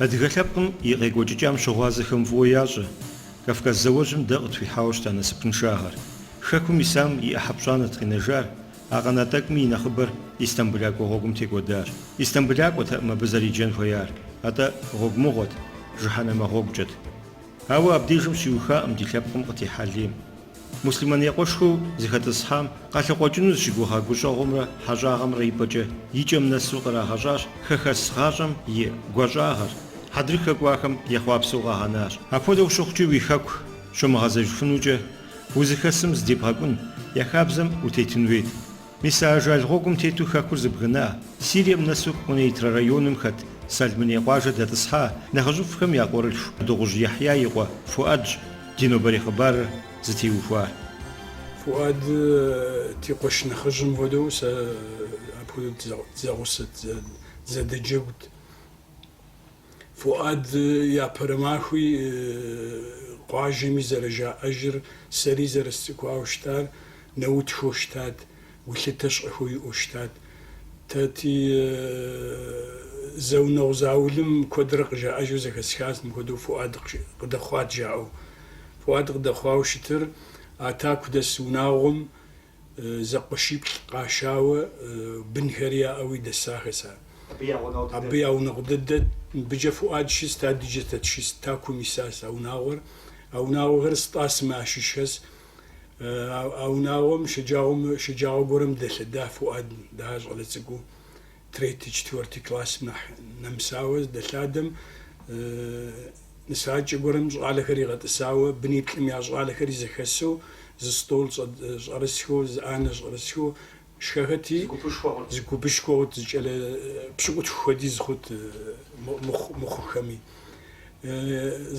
Адыгэ лъэпкъым и къекӀуэкӀыкӀам щыгъуазэхэм фӀыуэ ящӀэ. Кавказ зауэжьым дэ къытхуихьауэ щыта насыпыншагъэр. Хэкум исам и ӀыхьэпщӀанэт къинэжар, а къанэ тӀэкӀми и нэхъыбэр ИстамбулякӀуэ гъуэгум текӀуэдащ. ИстамбулякӀуэтэкъым абы зэриджэн хуеяр, атӀэ гъуэгумыгъуэт, жыхьэнэмэ гъуэгукӀэт. Ауэ абдежым щиухаӀым ди лъэпкъым къытехьа лейм. Муслъман екъуэшхуэу зыхэтӀысхьам къалъыкъуэкӀыну зыщыгугъа гущӀэгъумрэ хьэщӀагъэмрэ ипӀэкӀэ икӀэм нэсу кърагъэщӀащ Хэхэс гъащӀэм и гуащӀагъэр. Хьэдрыхэ кӀуахэм ехъуапсэу къагъэнащ. Апхуэдэу щыхъукӀи уи хэку щымыгъэзэжыфынукӀэ узыхэсым здебгъэкӀун, я хабзэм утетын хуейт. Мис а ажал гъуэгум тету хэкур зыбгына. Сирием нэсу Къунейтрэ районым хэт Салмыней къуажэ дэтӀысхьа нэхъыжьыфӀхэм я къуэрылъху Дыгъужь Яхья и къуэ Фуадщ ди нобэрей хъыбарыр зытеухуар. Фуад ти къуэш нэхъыжьым хуэдэу сэ апхуэдэу зэгъусэт, зэдэджэгут. Фуад япэрэ махуи къуажэми зэрыжаӀэжыр, сэри зэрысцӀыкӀуауэ щытар нэутхуэу щытат, гулъытэ щӀэхуэу иӀэу щытат. Тэти зэунэгъу заулым куэдрэ къыжаӀэжу зэхэсхат, мыпхуэдэу Фуад къыдэхъуат жаӀэу. Фуад къыдэхъуауэ щытыр атаку дэс унагъуэм зэкъуэшиплӀ къашауэ бынхэри яӀэуи дэсахэса. Абы я унагъуэ дыдэт, мыбыкӀэ Фуад щыст, адыджэтэт щыст, такум исащ а унагъуэр. А унагъуэхэр стӀасым ящыщхэс. А унагъуэм шэджагъуэ гуэрым дэлъэда Фуад, дыхьэ щӀалэ цӀыкӀуу, трети, четверти классым нэмысауэ дэлъадэм нысаджэ гуэрым щӀалэхэр игъэтӀысауэ, быниплӀым я щӀалэхэри зэхэсу, зы стол щӀэрысхыу, зы Ӏанэ щӀэрысхыу шхэхэти зыгупышхуэут, пщыкӀутху хуэдиз хъут мыхъухэми.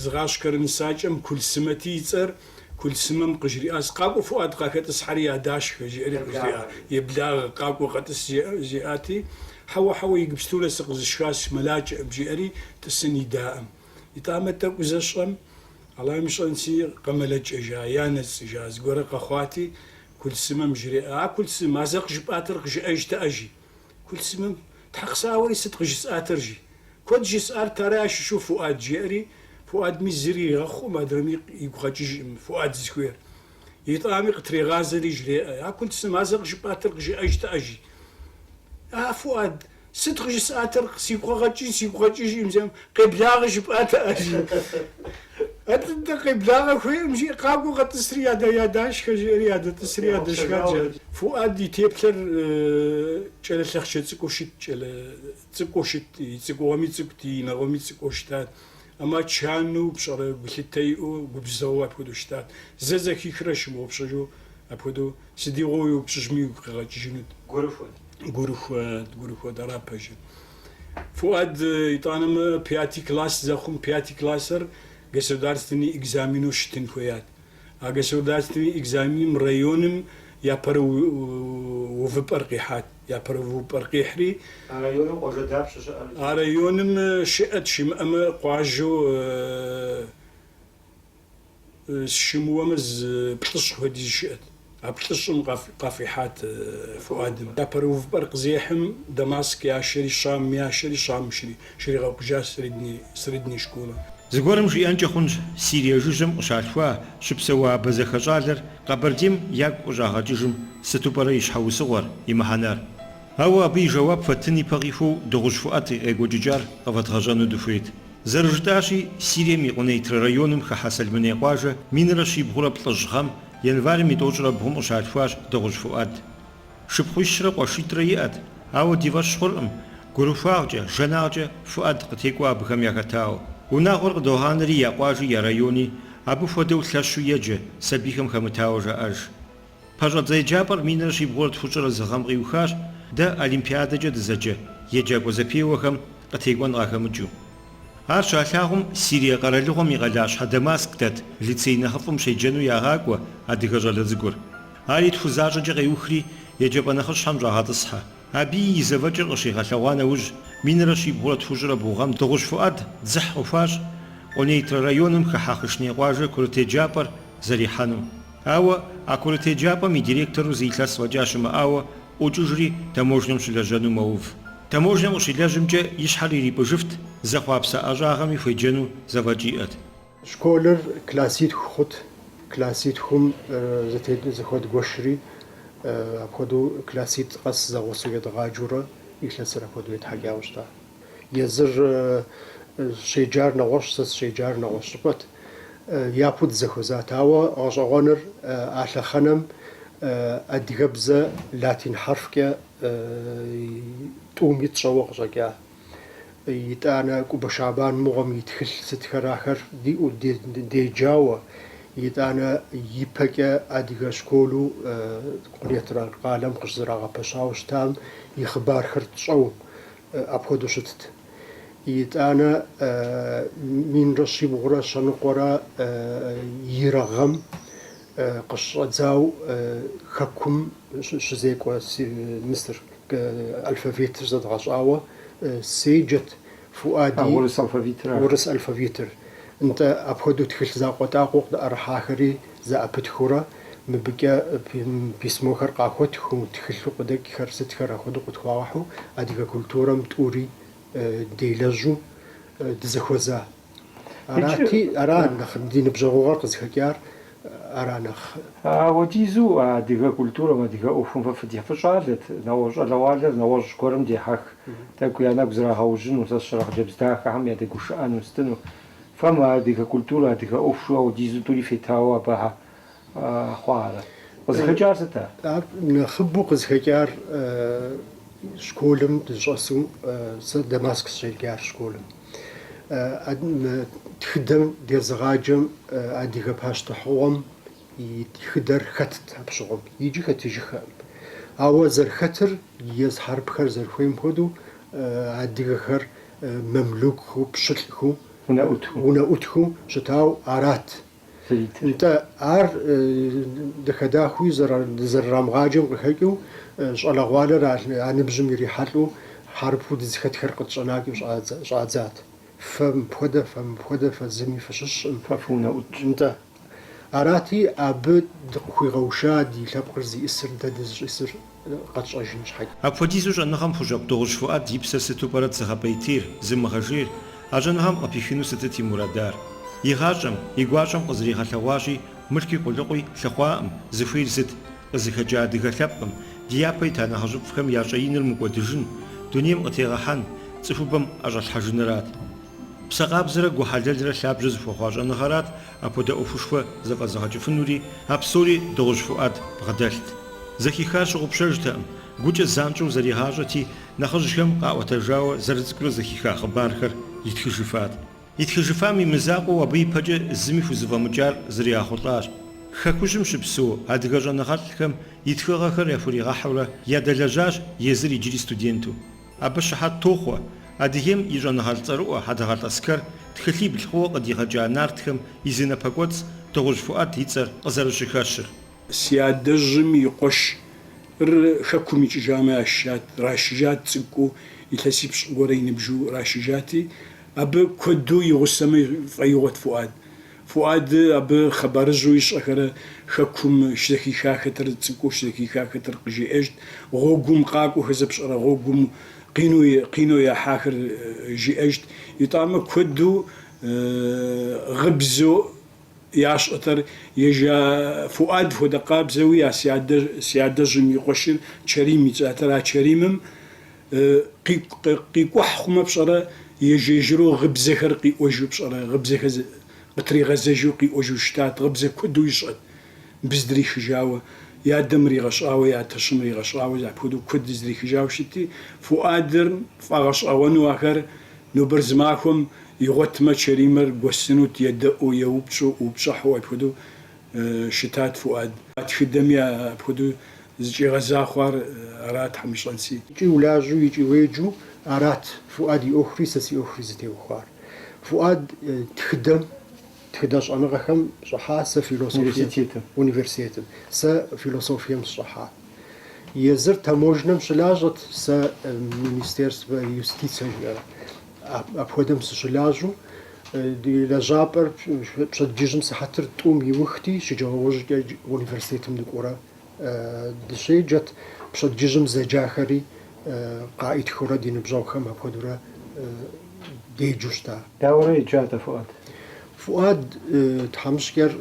Зыгъащхэр нысакӀэм Кулсымэти и цӀэр, Кулсымэм къыжриӀащ, къакӀуэ Фуад къахэтӀысхьэри ядашхэ жиӀэри къыжриӀа, еблагъэ къакӀуэ къэтӀыс жиӀати, хьэуэ иджыпстурэ сыкъызышхащ мэлакӀэм жиӀэри тӀысын идаӀэм. ИтӀамэ тӀэкӀу зэщӀэм, Аллах имыщӀэнси къэмэлэкӀэжа, янэцӀыжа, зыгуэрэ къэхъуати, Кулсымэм жриӀэ, а Кулсым, а зэ къыжыпӀатэр къыжиӀэжтэ жи. Кулсымым тхьэ къысауэри сыт къыжысӀатэр жи. Куэд жысӀарт, ара ящыщу Фуад жиӀэри, Фуадми зыри игъэхъум, адрами игу къэкӀыжкъым Фуад зыхуейр. ИтӀами къытрегъазэри жреӀэ, а Кулсым, а зэ къыжыпӀатэр къыжиӀэжтэ жи. А Фуад, сыт къыжысӀатэр сигу къэкӀыж имзэм, къеблагъэ жыпӀатэ жи. Атӏэ къеблагъэ хуейм жи, къакӀуэ къэтӀысри ядашхэ жиӀэри ядэтӀысри ядашхат. Фуад и теплъэр кӀэлэлъэхъшэ цӀыкӀуэу щыт, и цӀыкӀугъуэми цӀыкӀут, и нэгъуэми цӀыкӀуэу щытат. Ама чану пщӀэрэ гулъытэ иӀэу губзэуэ апхуэдэу щытат. Зэ зэхихрэ щымыупщӀэжу апхуэдэу сыдигъуэу иупщӀыжми къегъэкӀыжынут. Гурыхуэт ара пэжыр. Фуад итӀанэмэ пятый класс зэхъум, пятый классыр государственный экзамену щытын хуеят. А государственный экзаменым районым япэрэ увыпӀэр къихьат. Япэрэ увыпӀэр къихьри, А районым къуажэ дапщэ щыӀэр? А районым щыӀэт, щимыӀэмэ къуажэу щымыуэмэ зы плӀыщӀ хуэдиз щыӀэт. А плӀыщӀым къафӀихьат Фуадым. Япэрэ увыпӀэр къызехьым Дамаск яшэри, Шам яшэри, Шам щригъэукӀыжащ средней школэ. Зыгуэрым жиӀэнкӀэ хъунщ, Сирие жыжьэм къыщалъхуа щыпсэуа бэзэхэ щӀалэр Къэбэрдейм ягу къыщӀагъэкӀыжым сыту пӀэрэ и щхьэусыгъуэр, и мыхьэнэр. Ауэ абы и жэуап фэтын ипэ къихуэу Дыгъужь Фуад къекӀуэкӀыкӀар къыфӀэдгъэщӀэну дыхуейт. ЗэрыжытӀащи, Сирием и Къунейтрэ районым хыхьэ Салмыней къуажэ минрэ щибгъурэ плӀыжь гъэм январым и тӀощӀрэ бгъум къыщалъхуащ Дыгъужь Фуад. Шыпхъуищрэ къуэшитӀрэ иӀэт, ауэ ди фӀэщ хъуркъым, гурыхуагъкӀэ, жэнакъкӀэ Фуад къытекӀуэ абыхэм яхэтауэ. Унагъуэр къыдогъанэри я къуажи я райони абы хуэдэу лъэщу еджэ, сабийхэм хэмытауэ жаӀэж. ПэщӀэдзэ еджапӀэр минрэ щибгъурэ тхущӀрэ зы гъэм къиухащ, дэ ОлимпиадэкӀэ дызэджэ, еджакӀуэ зэпеуэхэм къытекӀуэн къахэмыкӀыу. Ар щалъагъум Сирие къэралыгъуэм и къалащхьэ Дамаск дэт лицей нэхъыфӀым щеджэну ягъакӀуэ адыгэ щӀалэ цӀыкӀур. Ар и тхузащӀэкӀэ къеухри еджапӀэ нэхъыщхьэм щӀагъэтӀысхьэ. Абы и зэфӀэкӀыр къыщигъэлъэгъуа нэужь минрэ щибгъурэ тхущӀрэ бгъугъэм Дыгъужь Фуад дзыхь къухуащ Къунейтрэ районым хыхьэ Хъышней къуажэ курыт еджапӀэр зэрихьэну. Ауэ а курыт еджапӀэм и директору зы илъэс фӀэкӀа щымыӀауэ ӀукӀыжри таможнэм щылэжьэну мэув. تموجنا وشيلاجم جا يشحري بجفت زخوابسا أجاغمي فيجنو زواجيات شكولر كلاسيت خود كلاسيت خم زخود غوشري أبخدو كلاسيت قص زغوسو يدغاجورة يخلصر أبخدو يتحقاوشتا يزر شيجار نغوش سس شيجار نغوش بات يابود زخوزات هوا أغانر أحلى خنم أدغبزة لاتين حرف كا توم يتشوق جاكا يتانا كوبا شعبان مغم يتخل ستخر آخر دي جاوة يتانا يبكا أدغا شكولو قريتر القالم قشزراغا بشاوش تام يخبار خرط شو أبخدو شتت يتانا من رشي بغرا شنقورا يرغم قشزاو خكم شزيكوا مستر الفافيتر زاد غشاوة سيجت فؤادي ورس الفافيتر انت ابخدو تخل زا قطاقوق ارحاخري زا ابتخورا مبكا بيسمو خرقا خد خو تخل قدك خرست خرا خد قطواحو اديكا كولتورا متوري ديلجو دزخوزا اراتي اران نخدين بجوغار قزخكيار أرانخ. وجيزو ديغا كولتورا ما ديغا أوفون ففتيح فشالت نواج لوالر نواج كورم دي حق تاكو يانا بزرا هاوجن وتشرح جبزتاك عم يدقو شأن وستنو فما ديغا كولتورا ديغا أوفشوا وجيزو تولي فتاوا بها خوارا قزخجار ستا نخبو قزخجار شكولم تجاسو دماسك شيكار شكولم تخدم ديال زغاجم أديك باش تحوم يتخدر خطت بشغم يجي خطيجي خام أو زر خطر يز حرب خر زر خويم خدو أديك خر مملوك خو بشكل خو هنا أتخو شتاو عرات أنت عار دخدا خوي زر رامغاجم رخيكو شغل غوالر عن بجم يريحلو حرب خود زخت خرقت شناكي وشعزات فم بخدا فزمي فشش ففونا انت اراتي ابد خوي غوشا دي لابقرزي اسر ددز اسر قطش اجنش حق ابفديزوج انهم فوجاب دوغش فؤاد يبسا ستو برات زغبيتير زمغجير اجنهم ابيخينو ستتي مرادار يغاجم يغواجم قزري خلواجي ملكي قلقوي ثقوام زفير زد زخجا دغلبم ديابي تانا هجب فخم ياشين المقودجن دنيم اتيغحان صفوبم اجل حجنرات بسقابزرا غوحالدرا شابجز فوخاج انغارات ابودا اوفشفا زفازاج فنوري ابسوري دوغش فؤاد بغدلت زكي خاش غبشجتم غوجه زانچو زري هاجتي نخجشم قاوتجاو زرزكرو زكي خا خبارخر يتخجفامي مزاقو وبي بجه زمي فوزفامجار زري اخوطاج خكوجم شبسو ادغاجا نغاتلكم يتخغاخر يفوري غحوره يدلجاج يزري جري ستودنتو ابشحات توخو أديهم يجون هالطرق هذا أسكر تخلي بالخوة قد يخرج نارتهم يزين بقوت تغش فؤاد يتصر أزر شكاشر سيادة جم يقش خكمي جامع الشات راشجات تسكو يتسيبش قرين بجو راشجاتي أب كدو يغسمي فيوت فؤاد أب خبر جويش أخر خكم شدكي خاخر تسكو شدكي خاخر قجي أجد غوغم قاكو هزبش غوغم قينو يا حاخر جي أجد يطعم كدو غبزو ياش أتر يجا فؤاد فودا قابزوي يا سيادة جمي قشر شريمي تأترا شريمم قي كوح خما بشرا يجي جرو غبزة خرقي وجو بشرا غبزة قطري غزجو قي وجو شتات غبزة كدو يشعد بزدري خجاوة يا دمري غشاوة يا تشمري غشاوة يا بودو كد زدري خجاوة شتي فؤاد فغشاوة نواخر نبرز معكم يغتما شريمر قوسنوت يدقو يوبشو وبشحو بودو شتات فؤاد تخدم يا بودو زجي غزا خوار أرات حمشلانسي يجي ولاجو يجي ويجو أرات فؤادي أخري سسي أخري زتي وخوار فؤاد تخدمش أنا غخم صحة فيلوسوفيا أونيفرسيتم فيلوسوفيا صحة يزر تموجنم شلاجت مينستيرس يوستيتسا أبودم شلاجو دي لجابر بشد جيجم سحتر توم يوختي شجاوج أونيفرسيتم دكورا دشي جت بشد جيجم زجاخري قائد خورا دين بجوخم أبودورا ديجوشتا داوري جاتا فؤاد تحمشكر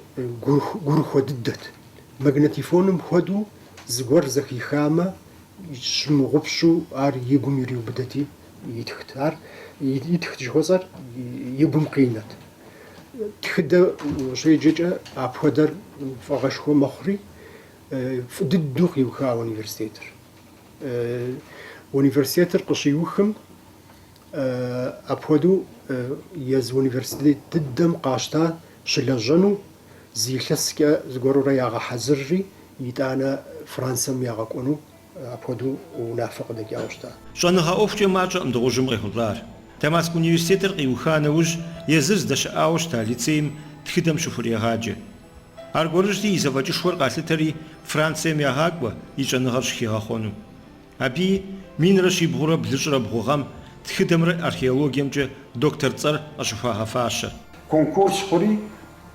جور خوددت مغناطيفونم خودو زغور زكي خامة شمغبشو ار يغم يريو بدتي يتختار يتخت جوزر يبم قينات تخدا شي جيجا ابودر فغشخو مخري فددوخ يوخا اونيفرسيتر اونيفرسيتر قشيوخم أبودو يز اونيفرسيتي تدم قاشتا شلجنو زيلسكا زغورورا ياغا حزري يتانا فرنسا مياغا كونو أبودو ونافق دكاوشتا شانها أوفجي ماجا أمدغوجم غيخضار تماسك أونيفرسيتر قيوخانا وج يزرز دش أوشتا ليتسيم تخدم شفريا هاجي أرغورجدي يزواجي شور قاتلتري فرنسا مياغاكوا يجانغار شخيها خونو أبي مين رشي بغورا بلجرا بغوغام تخدمر أرخيولوجيمجا دكتور صار أشوفها فاشر كونكورس خوري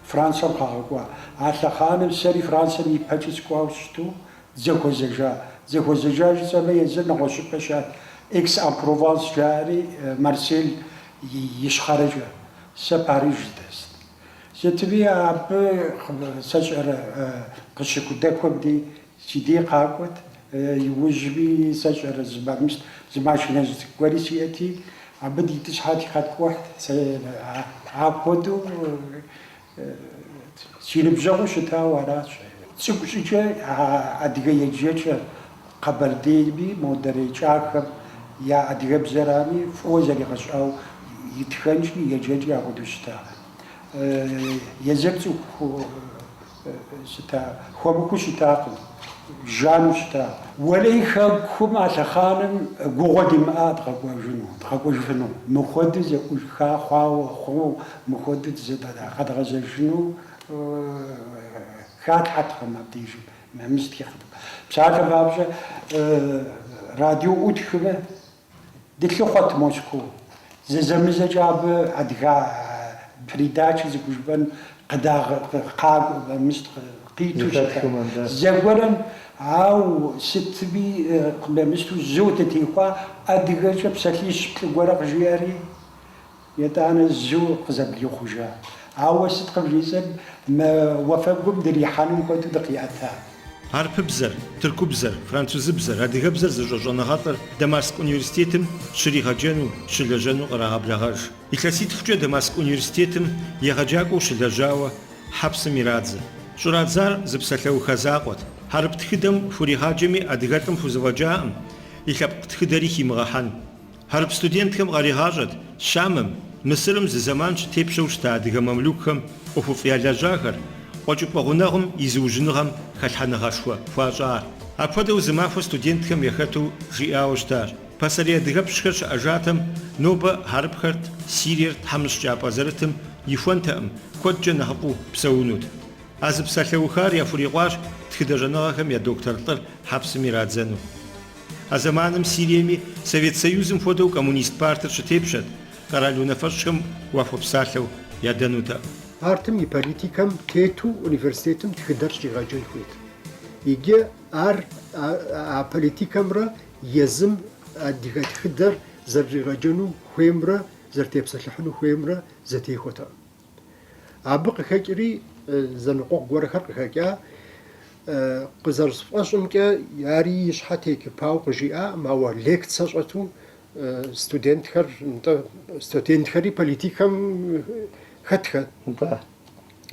فرنسا بخاغوا على خانم سري فرنسا يبحث كواوشتو زكو زجاج زما يزل نغوش باشا اكس ان بروفانس جاري مارسيل يشخرج سا باريس دست جتبي اب سجر قشكو داكو بدي سيدي قاقوت يوجبي سجر زبامس زماشنا كواليسياتي عبدي تشحاتي خات واحد عاقودو سيرب جاو شتا وراش تسكوشيجا اديغا يجيجا قبل ديبي مودري چاكم يا اديغا بزرامي فوزري غشاو يتخنجي يجيجا غدوشتا يزبتو شتا خوبكو شتا جانو شتا ولي خاكم على خانم غودم غاكو جنو مخد زي خا خو مخد زي قد غزجنو خات حتى ما بديجي ما مستيخدم بصراحه بابجا راديو اوتخبه ديكلو خط موسكو زمزه جاب ادغا بريداچ زكوجبن قدا قاق مست قيتو زغورن او ستبي قبلمستو زوتتي خوا ادغا بسليش غورق جياري يتانا زو قزبلي خوجا او ست قبليزن ما وفقهم دريحانم كنت دقيقتها عرب بزر تركو بزر فرانسوز بزر هادي بزر زجاجانا خاطر دمشق أونيفرسيتيتم شريخا جانو شلجانو قراها بلاغاج إكلاسيت فجأة دمشق أونيفرسيتيتم يغاجاكو شلجاوا حبس ميرادزه شرادزار زبسلو خزاقوت حرب تخدم فوريهاجمي أدغاتم فوزواجاهم يخب تخدريخي مغاحن حرب ستودنتكم غاريهاجت شامم مصرم زمانش تيبشوشتا أدغا مملوكهم وفوفيالاجاخر وجبغونهم يزوجنهم خلحنغاشوا فاجار أبودو زمافو ستودنتكم يخطو جياوشتار بسريا دغبشخش أجاتم نوبة حربخرت سيرير تحمش جابازرتم يفونتم كوتجا نهقو بسونود أزب سالوخار يا فريقاش تخدجناهم يا دكتور طر حبس ميرادزنو أزمانم سيريمي سوفيت سويوزم فودو كومونيست بارتر شتيبشت قرالو نفرشهم وافو بسالو يا دنوتا ارتم يبوليتيكم كيتو اونيفرسيتم تخدرش جاجن خويت يجي ار بوليتيكم را يزم اديغا تخدر زرجاجنو خويمرا زرتيبسلحنو خويمرا زتي خوتا ابق خكري زنقوق غور خرق خكا قزر صفاشمكا ياري يشحتيك باو قجيا ما هو ليك تساشتو ستودنت خر انت ستودنت خري بوليتيكم خدخه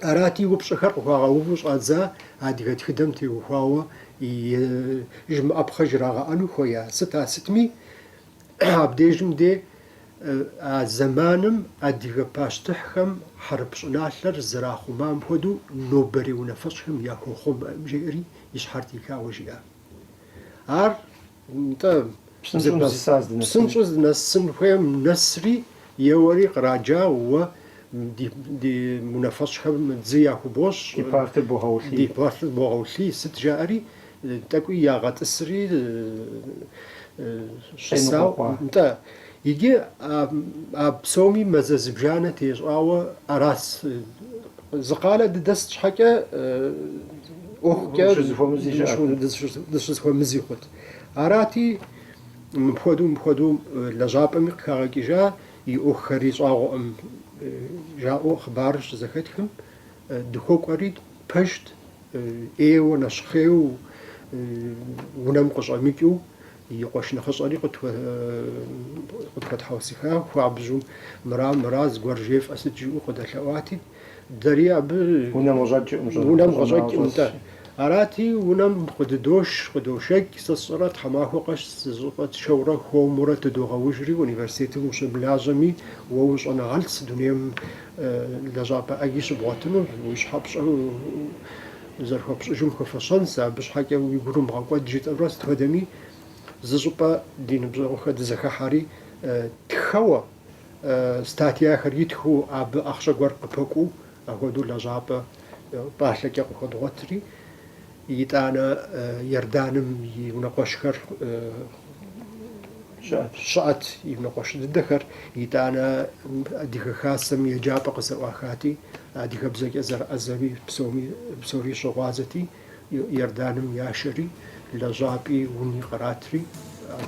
أراتي وبشخر وخاغا وبش أزا عادي خدمتي وخاوا يجمع أبخج راغا أنو خويا ستا ستمي عبديجم دي زمانم عادي باشتحكم حرب شنالر زراخو مام خدو نوبري ونفسهم ياكو خم جيري يشحرتي كاوجيا أر انت سنشوز نسن خويا نسري يوري قراجا و دي منافسهم زياكو بوش دي بارت بوغاوشي ست جاري تاكو يا غاتسري شساو انت يجي ابسومي مززبجانه تيجاو اراس زقاله دست حكا اوخ كا شو دس مزيخوت اراتي مخدوم لجابم كاغيجا يأخ خريج أم جاء أخبارش زكتهم دخوك أريد بشت إيو نشخيو ونم قصاميكيو يقوش نخص أريد قد حوسيها وعبزو مراز غورجيف أسجيو قد الحواتي دريا ونم غجاج انت أراتي ونم قدوشك سصرت حماهو قش زقت شورة هو مرت دوغا وجري ونيفرسيتي وش بلازمي ووش أنا غلس دنيا لجابة أجيش بواتنو وش حبش زرخ حبش جم خفصنسا بش حكي ويقولون بغاقوات جيت أبراس تهدمي زقبة دين بزغو خد زكا حاري تخوى ستاتيا خريتخو أب أخشى قرق بوكو أخدو لجابة باشلك يقو خدواتري يتانا يردانم ينقشكر شات ينقش الدخر يتانا ديك خاصم يجاب قصر واخاتي ديك بزك ازبي بسوري شغازتي يردانم ياشري لجابي وني قراتري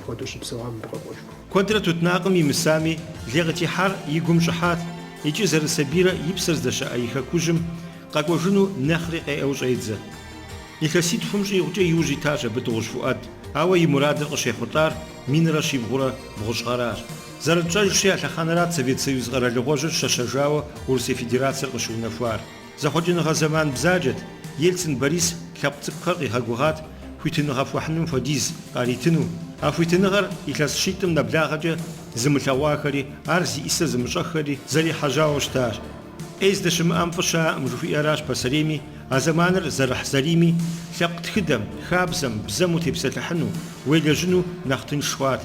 خدوش بسوام بقوش كونترا تتناقم يمسامي لغتي حار يقوم شحات يجي زر سبيرة يبسر دشا أيها كوجم قاقوجنو نخرق أو جيدزة يكسيد فمشي يغجي يوجي تاجة بدغش فؤاد أو يمراد القشي خطار من رشي بغورة بغش غرار زرجاج شيء لخانرات سوفيت سويز غرا لغوجة شاشاجاوة ورسي فيدراسية القشو نفوار زخوجينها زمان بزاجت يلسن باريس كابتب قرقي هاقوغات خويتنغا فوحنم فديز قاريتنو أفويتنغر إخلاص شيتم نبلاغجة زملتواخري أرزي إسا زمشخري زري حجاوشتار إيز دشم أنفشا مجوفي أراش بسريمي أزمانر زرح زريمي ثقت خدم خابزم بزمو تبسلحنو ويلجنو نختن شوات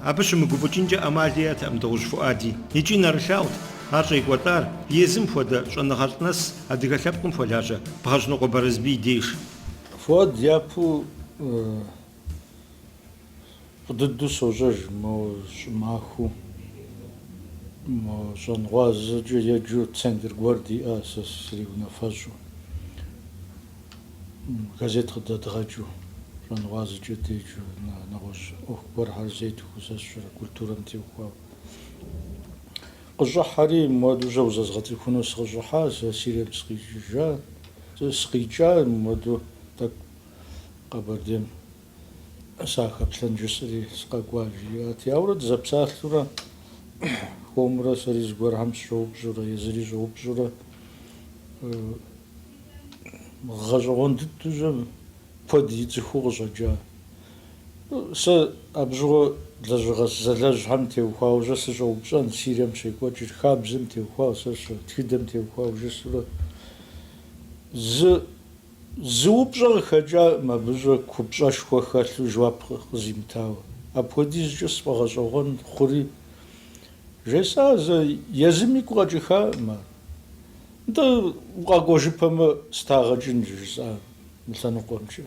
أبش مقبوجينجا أماليات أمدوج فؤادي يجي نرشاوت هارجي قوتار يزم فودا شنغرتنس أدغلبكم فلاجة بهجنو قبرزبي ديش فؤاد يابو ضد سوجج مو ماخو مو شنغواز يجو تسندر غوردي اساس ريونا فاجو غازيت خد دراجو شنغواز جديجو نغوش اخبار حرزيت خصوص كولتورا نتيو خوا قجحاري مودو جوزاز غاتي كونوس قجحا سيري بسقيجا سقيجا مودو تاك قبرديم ساخب سنجسري سقاقواجي أورد زبسالورا خومرا سريز غورهم شوب جورا يزري جوب جورا غجون دتوجم فدي تخوجا جا س أبجو لجغس زلاج همتي وخاوجا سجوب جان سيريم شي كوجي خابزمتي وخاوسا تخدمتي وخاوجا سورا زوبجا خجا ما بجا كوبجاش خوخالو جواب زيمتاو أبوديز جس بغجوغن خوري جسا ز يزمي كواجخا ما دا وقاقوجي بما ستاغجن جسا مثلا قومشي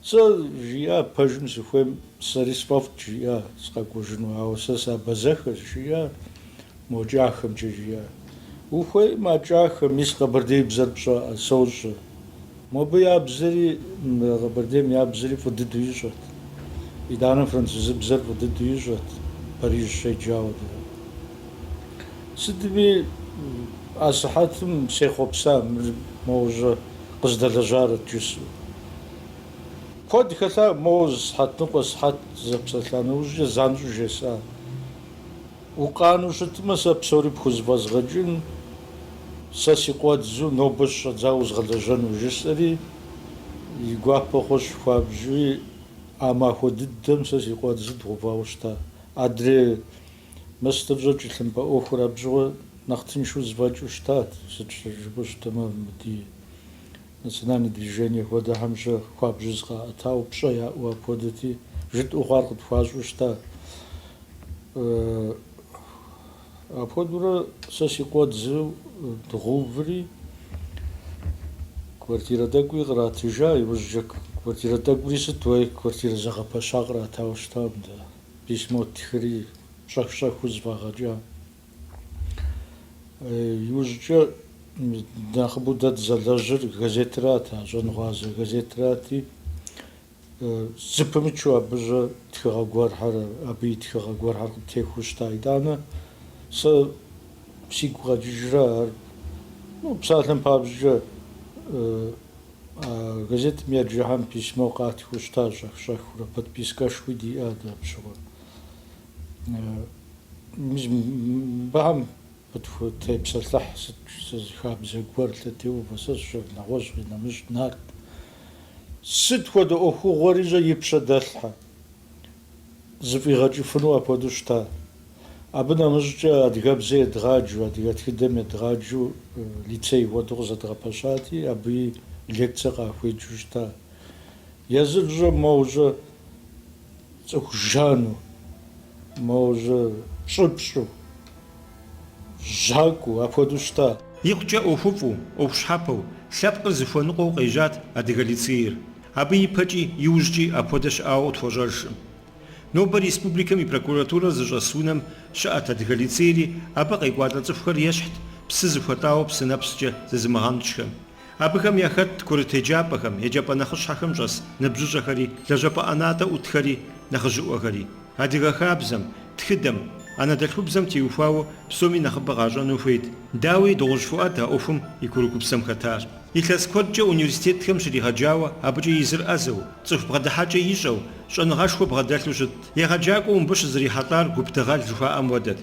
ز جيا باجن سفوم سريسباف جيا سقاقوجنو هاوسا بزخ جيا موجاخم جيا وخوي ما جاخ ميس قبردي بزربشا سوج مو يابزري غبرديم يابزري فضد يجوت إدانا فرنسيز بزر فضد يجوت باريس شي جاود سدبي أصحاتم سيخوبسا موج قصد لجارة جسو كود كتا موز حتى قصحات زبسلان وجه زانجو جسا وقانو شتما سبسوري بخوز بازغجين ساسي قوات زو نوبش زاوز غلجان وجسري يقواب بخوش خوابجوي أما خوددم ساسي قوات زد غفاوشتا أدري مستبزوج لنبا أخرى بجو نختن شو زواجو شتات ستجبوش تمام دي نسناني движение хода хамжа خوابجزغا أتاو بشايا وابودتي جد أخوار قد فازو شتا أبودورا ساسي قوات زو دغوفري كوارتيرا داقوي غراتي جاي وجك كوارتيرا داقوي ستوي كوارتيرا زغا باشاغرا تاوشتام دا بيسمو تخري شاك وزفاغا جا يوججا داخبو داد زلاجر غازيترات جنغازي غازيتراتي зыпымычу абыжьэ тхыгъэ гуэрхьэр, абы и тхыгъэ гуэрхьэр къыптехуэ щыта итӏанэ, сэ сигу къэкӏыжрэ ар, псалъэм папщӏкӏэ газетым еджыхьэм письмо къатхыу щыта щӏэх-щӏэхыурэ, подпискэшхуи диӏэ абы щыгъуэ. Бэхьэм тепсэлъыхь сыт хабзэ гуэр лъэтеувэ, сэ нэгъуэщӏ, нэмыщӏ, нарт. Сыт хуэдэ ӏуэхугъуэрищӏэ ипщэ дэлъхьэ, зыфӏигъэкӏыфыну апхуэдэу щыта. Абы нэмыщӏкӏэ адыгэбзэ едгъаджэу, адыгэ тхыдэм едгъаджэу лицей хуэдэу къызэдгъэпэщати, абы лекцие къахуеджэу щыта. Езыщӏэ моужьэ цӏыху жану, моужьэ щӏыпщӏу, жьакӏуэу апхуэдэу щыта. Икъукӏэ ӏуэхуфӏу, ӏуэхущхьэпэу, лъэпкъыр зыхуэныкъуэу къежьат адыгэ лицейр. Абы ипэкӏи иужькӏи апхуэдэ щыӏауэ тхуэщӏэжкъым. Нобэ республикэм и прокуратурэ зыщӏэс унэм щыӏэт адыгэ лицейри, абы къекӏуалӏэ цӏыхухэр ещхьт псы зыхуэтӏауэ псынэпскӏэ зызымыгъэнщӏхэм. Абыхэм яхэт курыт еджапӏэхэм, еджапӏэ нэхъыщхьэхэм щӏэс ныбжьыщӏэхэри, лэжьапӏэ ӏэнатӏэ ӏутхэри, нэхъыжьыӏуэхэри. Адыгэ хабзэм, тхыдэм, анэдэлъхубзэм теухуауэ псоми нэхъыбэ къащӏэну хуейт. Дауи Дыгъужь Фуӏад а ӏуэхум и курыкупсэм хэтар. Илъэс куэдкӏэ университетхэм щригъэджауэ, абыкӏэ изыр ӏэзэу, цӏыху бгъэдыхьэкӏэ ищӏэу, щӏэныгъэшхуэ бгъэдэлъу щыт. Егъэджакӏуэ мыбы щызэрихьэлӏар гуп дыгъэл жыхуаӏэм хуэдэт.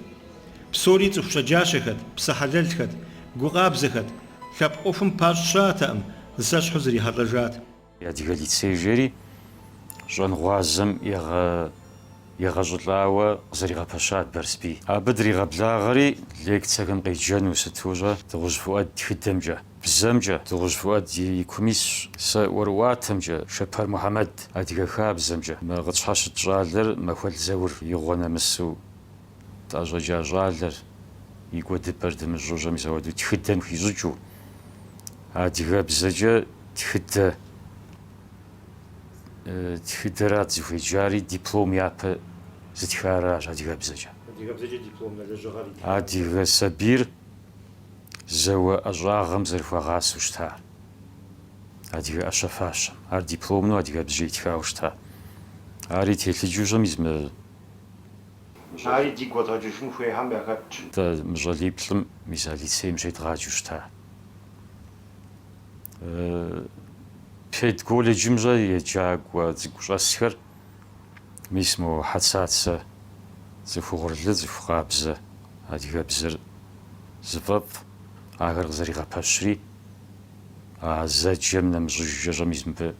Псори цӏыху щэджащэхэт, псы хьэлэлхэт, гукъабзэхэт, лъэпкъ ӏуэхум пащӏ щаӏэтэӏым, зэщхьу зэрихьэлӏэжат. Адыгэ лицей жери щӏэныгъуазэм егъэщӏылӏауэ къызэригъэпэщат Бэрсбий. Абы дригъэблагъэри лекциехэм къеджэну сыту щӏэ Дыгъужь Фуӏад тхыдэмкӏэ, бзэмкӏэ, Дыгъужь Фуӏад и комисщ, сэ ӏуэрыӏуатэмкӏэ, Шэпэр Мухьэмэд адыгэ хабзэмкӏэ. Мы къытщхьэ щыт щӏалэр Махуэл Зэур и гъуэ нэмысу тӏэщӏэджа щӏалэр и кӏуэдыпӏэр дымыщӏу щӏэм мис тхыдэм хищӏыкӏыу адыгэбзэкӏэ тхыдэрат зыхуеджари диплом япэ зытхаращ адыгэбзэкӏэ. Адыгэбзэкӏэ диплом нэлэжьыгъэри. Адыгэ сабийр зэуэ ӏэщӏагъэм зэрыхуагъасэу щыта. Адыгэ ӏэщэфащэм. Ар дипломну адыгэбзэкӏэ итхауэ щыта. Ари телъыджэу щӏэм измэ. Ари дигу къэдгъэкӏыжын хуейхьэм яхэтщ. Мы щӏалиплӏым мис а лицейм щедгъаджэу щыта. Пед колледжым щӏэ еджакӏуэ цӏыкӏу щӏэсхэр мис мо хьэцацэ зыхугъурлы, зыхукъабзэ адыгэбзэр зыфӏэфӏ, ахэр къызэригъэпэщри, а зэджэм нэмыщӏыжкӏэ щӏэм мис мыбы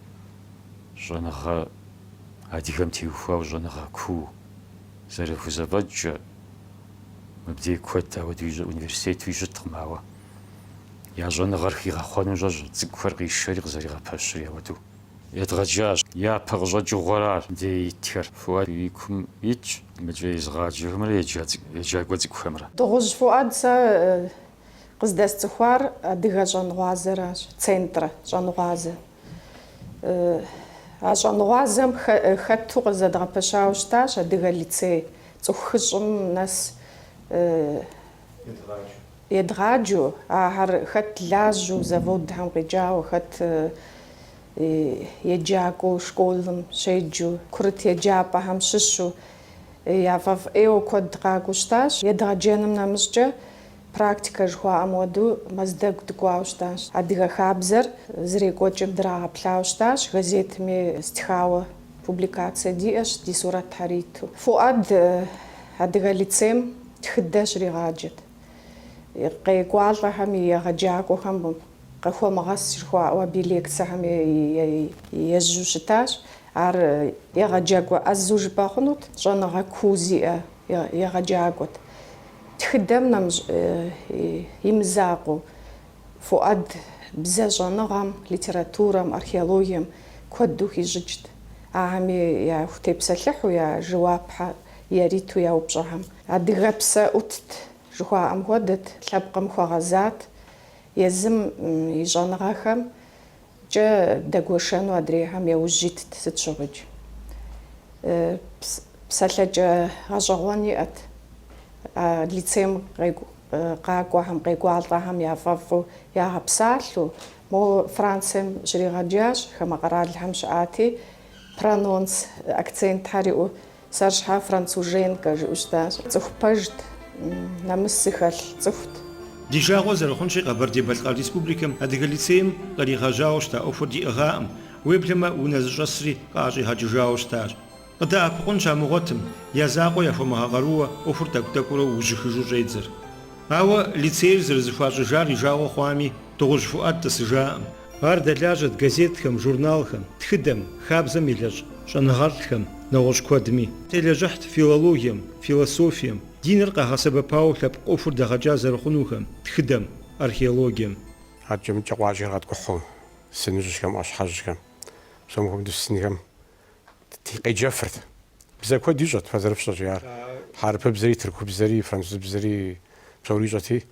щӏэныгъэ адыгэм теухуауэ щӏэныгъэ куу зэрыхузэфӏэкӏкӏэ мыбдег куэд ауэдэу университету ищӏыткъым, ауэ я щӏэныгъэр хигъэхъуэну щӏэ цӏыкӏухэр къишэри къызэригъэпэщри ауэдэу едгъэджащ. Япэ къыщӏэкӏыгъуэрар дей итхэр. Фуӏад и кум итщ, мыкӏэ езгъаджэхэмрэ еджакӏуэ цӏыкӏухэмрэ. Дыгъужь Фуӏад сэ къыздэсцӏыхуар адыгэ щӏэныгъуазэращ, центрэ щӏэныгъуазэ. А щӏэныгъуазэм хэту къызэдгъэпэщауэ щытащ адыгэ лицей. Цӏыху хыщӏым нэс едгъаджэу, ахэр хэт лажьэу заводхэм къеджауэ, хэт еджакӏуэу школым щеджэу, курыт еджапӏэхэм щыщу яфӏэфӏ ӏейуэ куэд къакӏуэу щытащ. Едгъэджэным нэмыщӏкӏэ практикэ жыхуаӏэм хуэдэу мэздэгу дыкӏуауэ щытащ. Адыгэ хабзэр зрекӏуэкӏым драгъэплъауэ щытащ. Газетми стхауэ публикацие диӏэщ, ди сурэтхьэри иту. Фуӏад адыгэ лицейм тхыдэ щригъаджэт. Къекӏуалӏэхэм и егъэджакӏуэхэм къыхуэмыгъэс жыхуаӏэу абы и лекциехэм езжьу щытащ. Ар егъэджакӏуэ ӏэзу жыпӏэ хъунут, щӏэныгъэ куу зиӏэ егъэджакӏуэт. Тхыдэм имызакъуэу Фуӏад бзэ щӏэныгъэм, литературэм, археологием куэду хищӏыкӏт. Ахэми яхутепсэлъыхьу, я жэуапхьэ яриту яупщӏэхэм. Адыгэпсэ ӏутт жыхуаӏэм хуэдэт, лъэпкъым хуэгъэзат. Езым и щӏэныгъэхэм кӏэ дэгуэшэну адрейхэм яужь итт сыт щыгъуэкӏ. Псалъэкӏэ гъэщӏэгъуэн иӏэт. Лицейм къакӏуэхэм, къекӏуалӏэхэм яфӏэфӏу ягъэпсалъэу, мо Францием щригъэджащ, хамэ къэралхэм щыӏати, pronons akcent hariu sarshha francuzen kajustas tsufpajt namskhal tsuft ديجاغو زرخونشي قبردي-Балкар республикам Адыгэ лицейм къыригъэжьауэ щыта ӏуэхур диӏыгъаӏым, уеблэмэ унэзыщӏэсри къащӏигъэкӏыжауэ щытащ. Къыдэӏэпыкъун щамыгъуэтым, я закъуэ яхуэмыгъэгъэруэ ӏуэхур тӏэкӏу-тӏэкӏуурэ ужьыхыжу щӏедзэр. Ауэ лицейр зэрызэхуащӏыжар ижауэ хъуами, дыгъужь Фуӏад тӏысыжаӏым. Ар дэлажьэт газеткэм, журналхэм, тхыдэм, хабзэм илэщӏ щӏэныгъэлӏхэм, нэгъуэщӏ куэдми. Телэжьыхьт филологием, философием, диныр къагъэсэбэпауэ лъэпкъ ӏуэхур дэгъэкӏа зэрыхъунухэм, тхыдэм, археологием. АджэмыкӀэ къуажэр къэткӀухьу сыныжьхэм, Ӏуащхьэжьхэм, псом хуэдэу сынхэм къеджэфырт. Бзэ куэд ищӀэт фэзэрыфщӀэщ ар. Хьэрыпыбзэри, тыркубзэри, французыбзэри псори ищӀэти.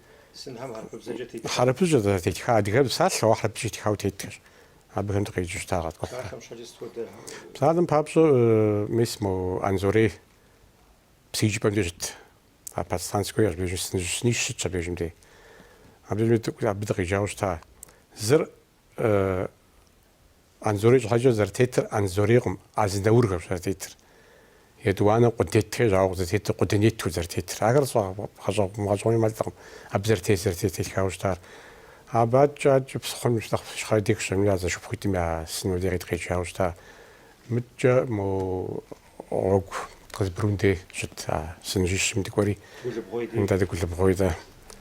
Хьэрыпыбзэ тетха адыгэ псалъэу хьэрыпыбзэ тетхауэ тетхэщ. Абыхэм дыкъеджэ щыта къэткӀухьурэ. Псалъэм папщӀэ мис мо Анзорей псыжыпӀэм де щыт. А пакистанское я сыныжьыни щытщ абыхэм де. Абы дыкъеджауэ щыта. Зыр Анзорей щхьэкӀэ зэрытетыр Анзорейкъым, Азындаурхэм зэрытетыр. ЕтӀуанэм къудетхэ жауэ къызэтетыр Къудэнету зэрытетыр. Ахэр гъэщӀэгъуэни мэлӀтэкъым. Абы зэрытетхауэ щытар. АбыкӀэ псыхъуэм нэхъ щхьэ дэгущ, я зэшыпхъуитӀым я сыну де къедгъэкӀауэ щыта. МыдкӀэ мо гъуэгу къызыбрун де щыт сыныжьыщым дыкӀуэри. НтӀэ дыгулъыпгъуи дэ.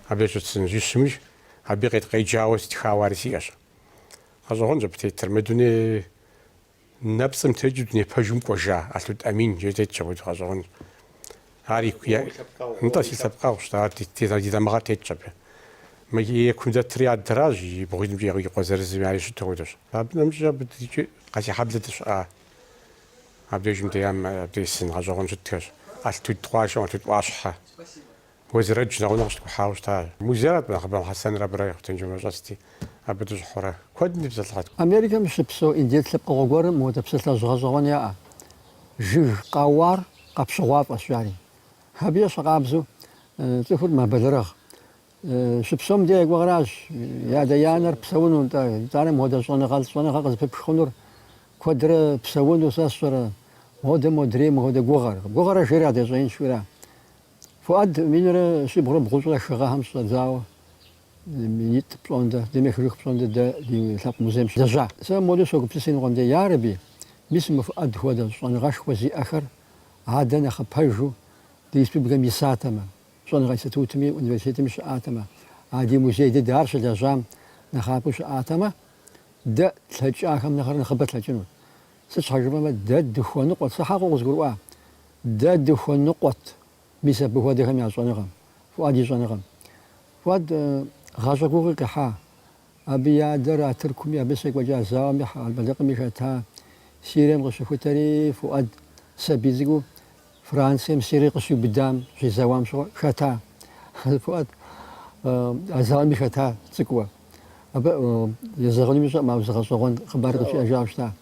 Абы щыт сыныжьыщымри, абы къедгъеджауэ стхауэ ари сиӀэщ. ГъэщӀэгъуэнщ абы тетыр. Мы дуней нэпцӀым текӀи дуней пэжым кӀуэжа. Алъут Амин жеӀэ тетщ абы гъэщӀэгъуэнщ. Ар нтӀэ си лъэпкъэгъущ, ди дамыгъэр тетщ абы. Мы екундэтри адэращ, и бгъуитӀымкӀэ и къуэзэрызым ари щыту хуэдэщ. Абы нэмыщӀ абы къэсихьэблэ дыщӀа. Абдежым деям абдей сын гъэщӀэгъуэн щытхэщ. Алътут тхъуащэ, алъут Ӏуащхьэ. Уэзрэдж нэгъунэгъу щытхухьауэ щыта. Музейрат нэхъыбэ Хьэсэнрэ абырэ ехъутэнджэм щӀэсти. Абы дыщӀхъурэ. Куэдым дыбзэлъыгъэт. Америкэм щыпсэу Индие лъэпкъыгъуэ гуэрым моуэ псэлъэжь гъэщӀэгъуэн яӀэ. Жыг къауар къэпщыгъуафӀэщ яри. Абы щыкъабзэу цӀыхур мэбэлэрыгъ. Щыпсэум де гугъэращ. Ядэ-янэр псэуну итӀанэ моуэ щӀэныгъэ къызыпыпх хъунур куэдрэ псэуну сэ сщӀэрэ. Моуэ модрей, моуэ гугъэр. Гугъэрэ жери ядещӀеин шхура. Фуӏад минрэ щибгъурэ бгъущӀрэ шыгъэхэм щӀэдзауэ. Минитӏ пщӏондэ, демехырых пщӏондэ дэ ди лъэпкъ музейм щыдэжьа. Сэ моду согупсысын къуэм ярэби, мис мы Фуӏад хуэдэ щӏэныгъэшхуэ зиӏэхэр адэ нэхъыпэжу ди республикэм исатэмэ, щӏэныгъэ институтми, университетми щыӏатэмэ, а ди музей дыдэ ар щылэжьам нэхъапэу щыӏатэмэ, дэ тлъэкӏахэм нэхъыбэ тлъэкӏынут. Сыт щхьэжыпӏэмэ, дэ дыхуэныкъуэт, сэ хьэкъыу къызгурыӏуа, дэ дыхуэныкъуэт мис абы хуэдэхэм я щӏэныгъэм, Фуӏад и щӏэныгъэм. Фуӏад гъащӏэ гугъи къихьа. Абы и адэр а Тыркуми, абы секӏуэкӏа зауэми, Хьэлбэлыкъми хэта. Сирием къыщыхутэри Фуӏад сабий цӏыкӏуу Францием Сирием къыщиубыдам щӏезэуам щыгъуэ хэта. Фуӏад а зауэми хэта цӏыкӏуэ. Абы езэгъынуми щӏэӏым, ауэ зыгъэщӏэгъуэн хъыбар къыщиӏэжауэ щыта.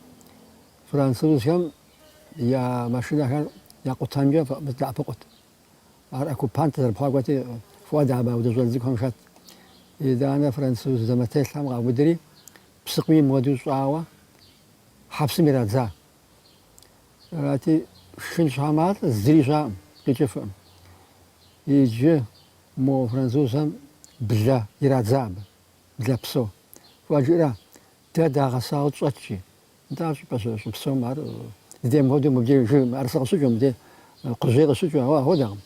Французхэм я машинэхэр я къутамкӏэ дэӏэпыкъут. Ар оккупант зэрыпхъуакӏуэти Фуӏад абы ауэдэ цӏыкӏухэм хэт. ИтӀанэ француз зэмэтелъхэм къаубыдри псыкъуий моду щӏауэ хьэпсым ирадза. Арати шын щхьэмат зыри щаӏым, къикӏыфӏым. Иджы мо французхэм блэ ирадза абы, блэ псо. Фуӏад жиӏэра, дэ дагъэсауэ тщӏэтщи. НтӀэ щӏыпӏэ щыпсэум ар дыдейм хуэдэу мыбдеж мыӏэрысэ къыщыкӏыу, мыбдеж къыжьей къыщыкӏыу, ахуэдэкъым.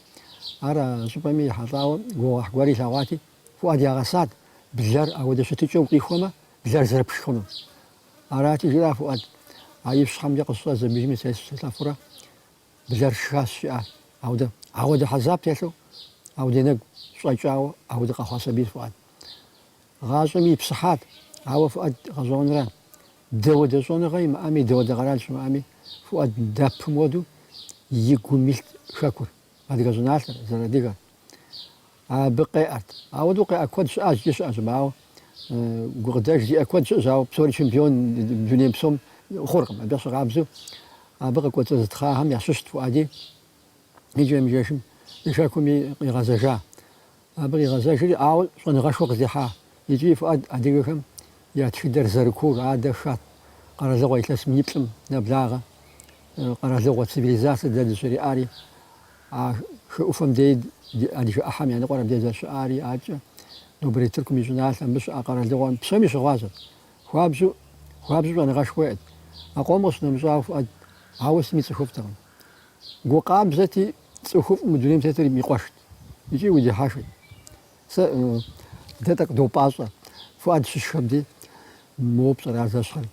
Ар щӏыпӏэми ихьэлӏауэ гугъуехь гуэри илъэгъуати, Фуӏад ягъэсат блэр ауэдэ щытыкӏэу къихуэмэ, блэр зэрыпшхыну. Арати жиӏа Фуӏад, а и щхьэмкӏэ къыщӏэ зэмыжми селъэфурэ блэр шхащ щиӏа. Ауэдэ хьэзаб телъу, ауэдэ нэгу щӏэкӏауэ, ауэдэ къэхъуа сабийт Фуӏад. Гъащӏэми ипсыхьат, ауэ Фуӏад гъэщӏэгъуэнрэ дэуэдэ щӏэныгъэ имыӏэми, дэуэдэ къэрал щымыӏэми, Фуӏад дэпым хуэдэу и гум илът хэкур. Адыгэ щӏыналъэр, зэрыадыгэр. Абы къеӏэрт. Ауэдэу къеӏэ куэд щыӏащ, икӏи щыӏэщ. Ауэ гукъыдэж зиӏэ куэд щыӏэщ, ауэ псори чемпион дунейм псом хъуркъым. Абы щыгъабзэу абы къыкӏуэцӏэ зытхъахэм ящыщт Фуӏади. Иджы емыжэшым и хэкуми къигъэзэжа. Абы къигъэзэжри, ауэ щӏэныгъэшхуэ къыздихьа. Иджы Фуӏад адыгэхэм я тхыдэр Зэрыкур адэ хат. Къэралыгъуэ илъэсым и плӏым нэблагъэ. قرالوغة سيفيليزاسيا ديال الشريعة شوفهم ديد هذه شو أحم يعني قرب ديد الشعاري أجا نبريتلكم يجنال مش قرالوغة بسمي شغازة خوابزو أنا غاش وعد أقوم أصلا مزاف عاوز ميت شوفتهم جو قابزتي تشوف مدينة تاتري ميقاشت يجي ويجي حاشي تاتك دو باسا فؤاد ششبدي مو بصراحة زاشخل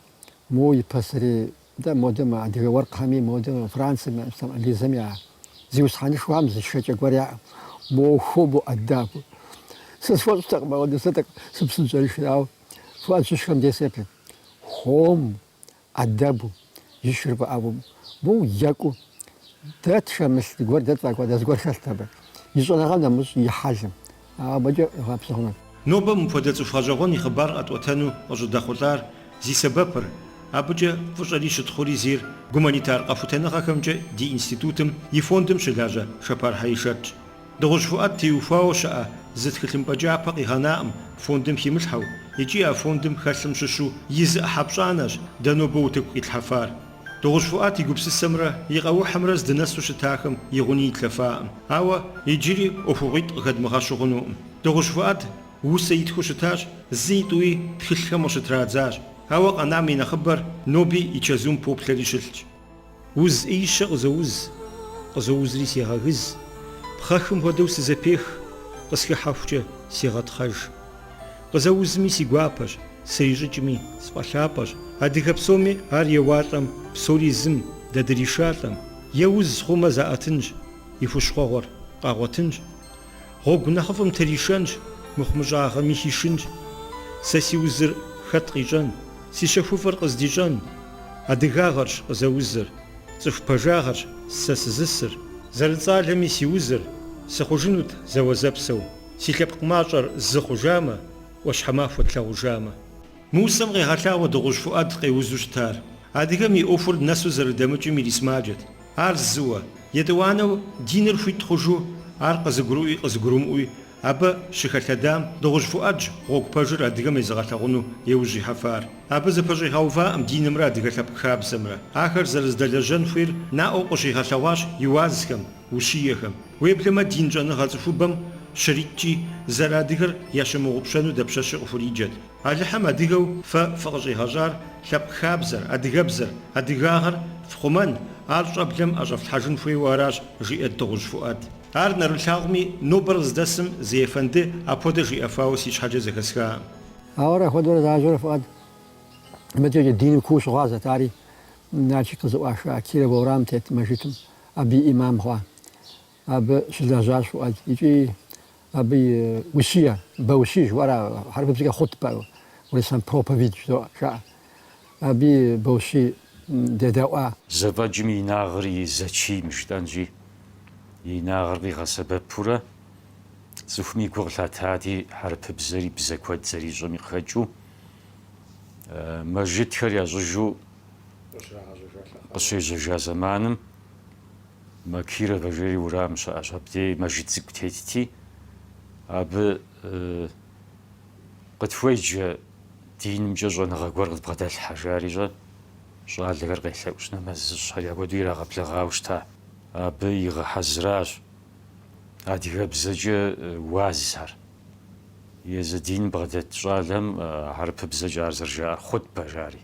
مو يبصري ده مودم عندي ورق حمي مودم فرنسا ما اللي زميع زيوس خاني شو عم زشجع قريع مو خوبو أداب سوى تقبل ودي ستك سبسن جريش داو فؤاد ششبدي سيبل خوم أدابو يشرب أبو مو ياكو تات شمس تقول تات تقول تقول شلتبه يزون هذا مش يحجم بجا غابسون نوبة مفادات فراجون يخبر أتوتانو وجد خطار زي سببر أبجا فجأة شدخولي زير جومانيتار قفوتنا خكمجة دي إنستيتوتم يفوندم شلاجة شبار حيشات دغش فؤاد تيوفاو شاء زد كتم بجا بقي هنائم فوندم حيملحو يجي فوندم خسم ششو يز أحبشانج دانوبو تبقي الحفار دغش فؤاد يقبس السمرة يقاو حمرز دنسو شتاكم يغني تلفاءم أوا يجري أفوغيت غد مغاشغنوم دغش فؤاد وسيد خوشتاج زيتوي تخلخم وشترادزاج هوا قنامي نخبر نوبي يتشازوم بوبلاري شلج وز ايشا قزوز لي سيغا غز بخاخم ودو سزبيخ قسكي حافجة سيغا تخاج قزوز مي سيغواباج سيججمي سبالاباج هاديك بسومي هار يواتم بسوري زم دادريشاتم يوز خوما زااتنج يفوش خوغور قاغوتنج غوغ نخفم تريشانج مخمجاغا ميشيشنج ساسي وزر خطقيجان سي شفوفر قزديجان أدغاغرش قزوزر صف بجاغرش ساسزسر زرزالمي سي وزر سخوجنوت زوزابسو سي لبق ماجر زخوجامة وشحماف وتلاوجامة موسم غي هتلاو دغوش فؤاد قيوزوشتار أدغامي أوفر ناسو زردمجي ميريس ماجد أرزوا يدوانو دينر فيت خجو قزقروي قزقروموي أبا شخلتدام دغش فؤاج غوك بجر أدغم يزغلغونو يوجي حفار أبا زبجي هاوفا أم دينم را دغلب خاب سمرا آخر زرزدلجن فير ناو قشي هلواش يوازكم وشيخم ويبلما دين جن غزفوبم شريكي زرادغر يشمغبشنو دبشش غفريجت ألحم أدغو ففقجي هجار لب خابزر أدغبزر أدغاغر فخمان أرجبلم أجفت حجن في وراش جي دغش فؤاد هر نرلحاغمي نوبرز دسم زي فندي أبودجي أفاوسي حاجة زكسكا أورا خدور داجور فؤاد متى الدين كوش غازة تاري ناشي قزو أشياء كيرا بورام تيت مجتم أبي إمام خوا أبي شداجاج فؤاد يجي أبي وشيا بوشيج ورا حرب بزيك خطبة ولسان بروبافيد شاء أبي بوشي دداوا زواجمي ناغري زاتشي مشتانجي يناغري غسبب بورا زفمي قغلات هادي حرب بزري بزكوات زري جمي خجو مجد خريا جوجو قشي جوجا زمانم ما كيرا بجري ورا مش عجبتي مجد زكتيتي أب قد فويج دين مجرن غقور قد بغدا الحجاري جا شغال لغر غيثا وشنا مزج هيا وديرا قبل غاوشتا أبي غحزراج هادي غبزج وازر يزدين بغداد شالم حرب بزجار زرجار خد بجاري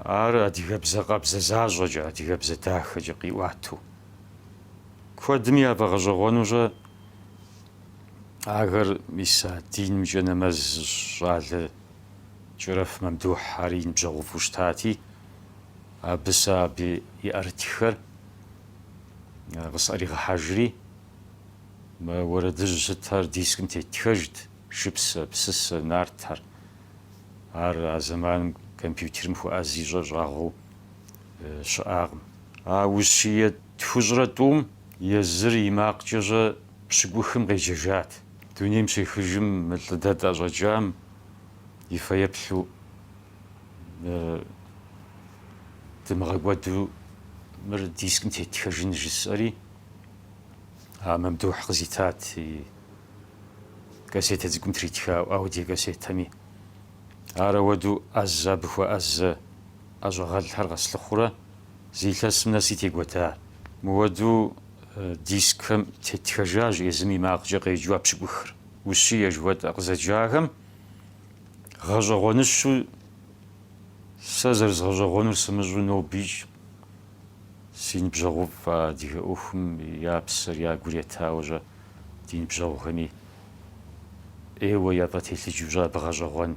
هادي غبزة قبزة زاجوجا هادي غبزة داخج قيواتو كودميا بغجغونوجا أغر ميسا دين مجنة مز شال جرف ممدوح حارين بجغفوشتاتي بسا بي يأرتخر بس أريغ حاجري ما وردج ستار ديسكم تتخجد شبس بسس نارتر هر زمان كمبيوتر مفو أزيجا جاغو شاغم وشي تفجر دوم يزري ماقجا بشبوخم غيجاجات دوني مشي خجم مثل دادا جام يفيبلو دمغوادو مر ديسكم تتخجن جسري ممدوح غزيتات كاسيت زكم تريتخا أو دي كاسيت تامي أراودو أزا بخوا أزا أجغال هرغس الخورة زيلس من سيتي قوتا مودو ديسكم تتخجاج يزمي ما قجي جواب بشبخر وشي يجود أقزجاهم غجغونشو سازر غجغونر سمجو نو بيج سين بجغوب فديه أوهم يا بسر يا قريتا وجا دين بجغوهمي إيوه يا باتيلي جوجا بغجغون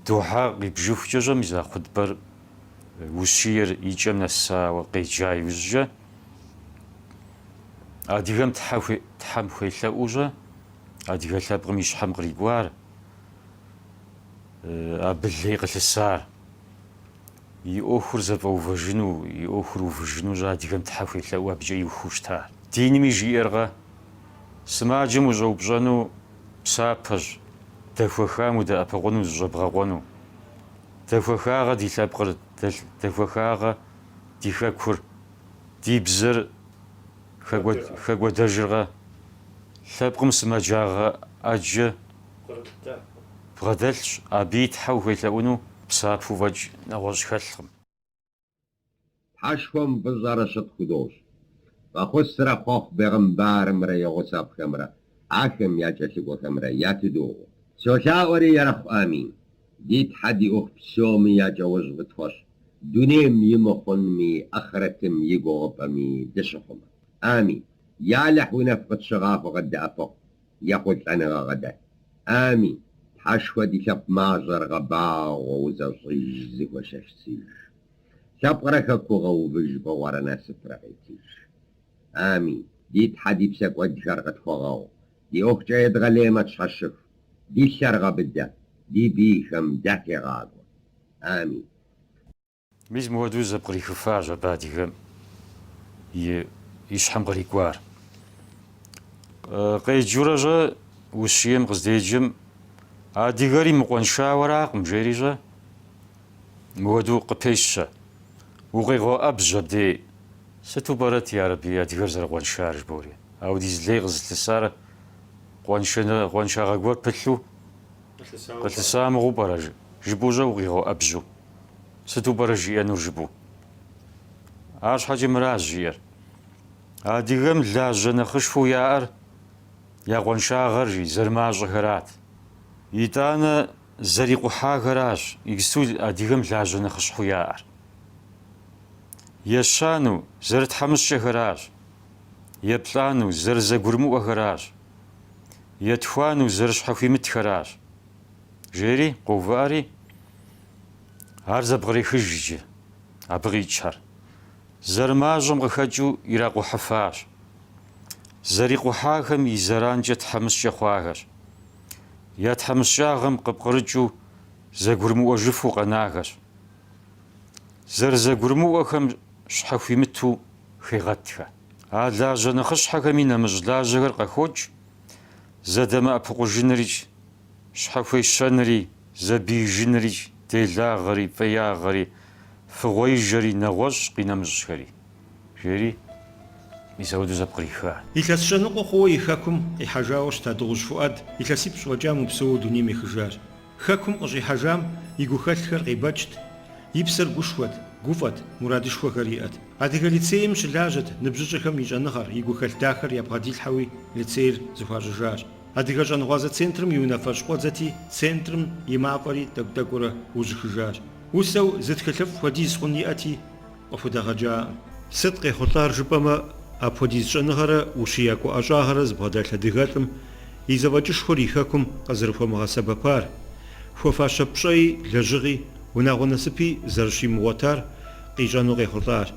دوحا بجوف جوجا ميزا خدبر وشير يجم نسا وقيجاي وجا أديهم تحم خيلا وجا أديهم لابغميش حم غريبوار أبلي قلسار يأخر زبو فجنو يأخر فجنو جا أديهم تحم خيلا وابجي وخوشتار ديني ميجي إرغا سماجم وجو بجانو بسابج دفوخام ودا أبغونو زبغغونو دفوخاغا دي لابغر دفوخاغا دي خاكور دي بزر خاكو دجرغا لابغم سماجاغا أجا بغدلش أبيت حوه لأونو بسابو وج نواج خلقم حشفم بزارشت خدوش وخسر خوخ بغمبارم را يغساب خمرا عاكم ياجسيقو خمرا ياتدو سوشاوري يرخ آمين ديت حدي أخ بسومي ياجوز بتخش دونيم يمخنمي أخرتم يقوبمي دشخم آمين يالح ونفقد شغاف غدا أفق يقول أنا غدا آمين حشوة دي شاب مازر غباو وزوصيج زي وشاشسيج شاب غرككو غوبج بوارنا سفرغيتيج آمين ديت حدي بسك ود شرغت خوغاو دي أخ جايد غليمة تشخشف دي الشرغة بدا دي بيخم داكي غاغو آمين ميز مودو زبقري خفاجة باديهم يشحم غري كوار قيد جورجا وشيم غزديجم أديغاري مقونشا وراق مجيريجا مودو قبيشا وغيغو أبجا بدي ستو بارت يا ربي أديغار زر قونشا رجبوري أو دي زلي غزل لسارة قونشا غاقوار بلو قلت سام غبرج جبوجا وغيغو أبجو ستو برجي أنو رجبو عاش حاجة مراجير أديغم لاجة نخشفو يار يا قونشا غرجي زرماج غرات يتانا زريقو حاغراج يقسول أديغم لاجة نخشفو يار يشانو زرت حمش غراج يبلانو زرزا قرمو غراج يتخوانو زرش حفيمت غراج جيري قواري عرض بغري خجي أبغي تشار زرماجم غخجو يراقو حفاش زريقو حاغم يزرانجة حمش يخواغش يتحمش شاغم قبقرجو زقرمو وجفو قناغش زرزقرمو وخم شحفي متو خيغتها هذا جنخش حكمين مجلاجر قخوج زدما أبقو جنريج شحفي شنري زبي جنري تيلا غري فيا غري فغوي جري نغوش قينا مجشري جري يسودو زبقري خا إلا سجنقو خوي خاكم إحاجاوش تادغوش فؤاد إلا سيبش وجام بسو دونيمي خجار خاكم قجي حاجام يقو خالخر غيباجت يبسر قشوت قوفت مرادش وغريئت أديك لتسيم شلاجت نبججخم يجنغر يقو خالتاخر يبغادي الحوي لتسير زفاججار أديك جنغوازة سنترم يونافرش قوزتي سنترم يمعقري تقدقورة وجخجار وسو زد خلف وديس خنيئتي وفدغجاء صدقي خطار جبما أبوديز جنغر وشياكو أجاهر زبادر لدغاتم يزواجش خوريخاكم قزرفو مغاسبة بار فوفاشا بشي لجغي وناغو نسبي زرشي مواتار قيجانو غي خطار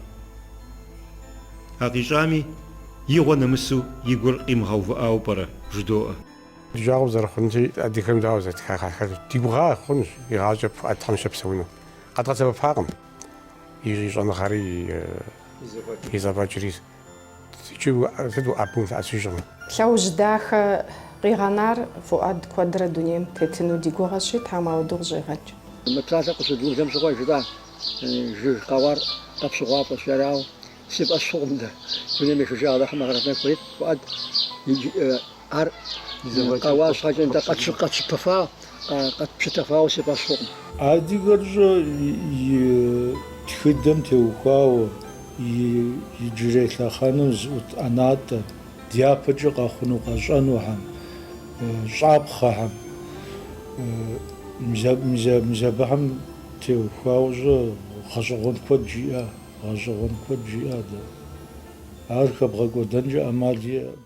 أقيجامي يغو نمسو يقول قيم غوف آو برا جدوء جاوب زرخنجي أديكم داوزت تيبغا خنج يغاجب أتحن شبسونو قد غسب فاقم يجي جنغاري يزواجريز تيجو تدو أبون أسيجم لوج داخ قيغانار فؤاد كوادر دونيم تتنو ديغو غاشي تاماو دوغجي غاج متلاسة قصدون جم شغوي جدا جوج قوار قبشغوا بشراو سيب الشغل ده دونيم شجاع ده مغرفنا كويت فؤاد يجي أر قواش حاجة انت قد شطفا قد شطفا وسيب الشغل أديغر тхыдэм теухуауэ иджырей лъэхъэнэм зыӀут ӀэнатӀэ дяпэкӀэ къэхъуну къэщӀэнухэм, щӀапхъэхэм, мызабыхьым теухуауэ гъэщӀэгъуэн куэд жиӀэ, ар хэбгъэкӀуэдэнкӀэ Ӏэмал иӀэ.